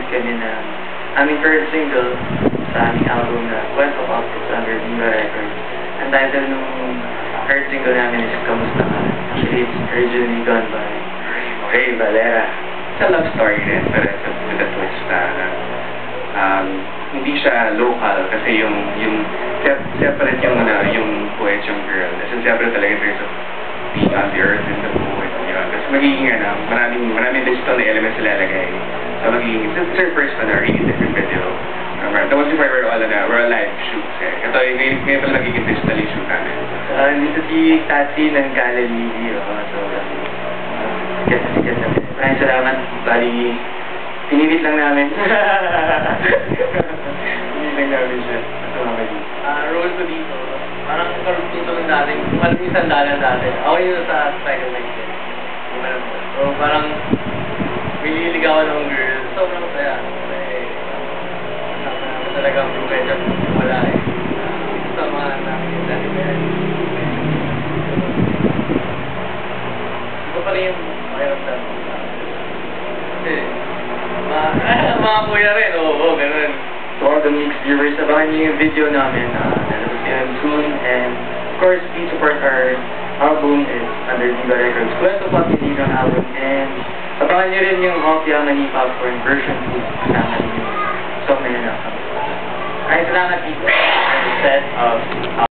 nag-celebrate kami na aming first single sa aming album na Kwento Pop is under Viva Records. Ang title nung first single namin is Kamusta Ka? Actually, it's originally gone by Ray Valera. It's a love story rin, pero it's with a twist na hindi siya local kasi yung separate yung poet, yung girl. Kasi separate talaga in terms of being on the earth and the poet. Kasi magiging maraming digital na elements sila lagay. So magiging, it's our first one, a really different video. Tapos before we're all live shoots eh. Ito yung ngayon pala nagiging digital yung shoot namin. Dito si Tati ng Galilee. So, sikat na. Maraming salamat. Bali, pinimit lang namin. Pinimit lang namin siya. Role ko dito, parang karutin ko ng dati, alam yung sandalan dati. Ako yun sa second night din. So parang nililigawan ng girl. Sobrang saya. Kasi talagang medyo wala eh. Samahan namin yung dati ko yan. Ito pa rin yung pakiramdam. Kasi mga kuya rin, oo, ganun. To all the mixed viewers, abangan niyo yung video namin lalabas yun soon, and of course, please support our album. It's under Viva Records. Kwento Pop yung ng album, and abangan niyo rin yung Hopia Mani Popcorn version 2 kasama niyo yung song na yun. Maraming salamat dito. Set of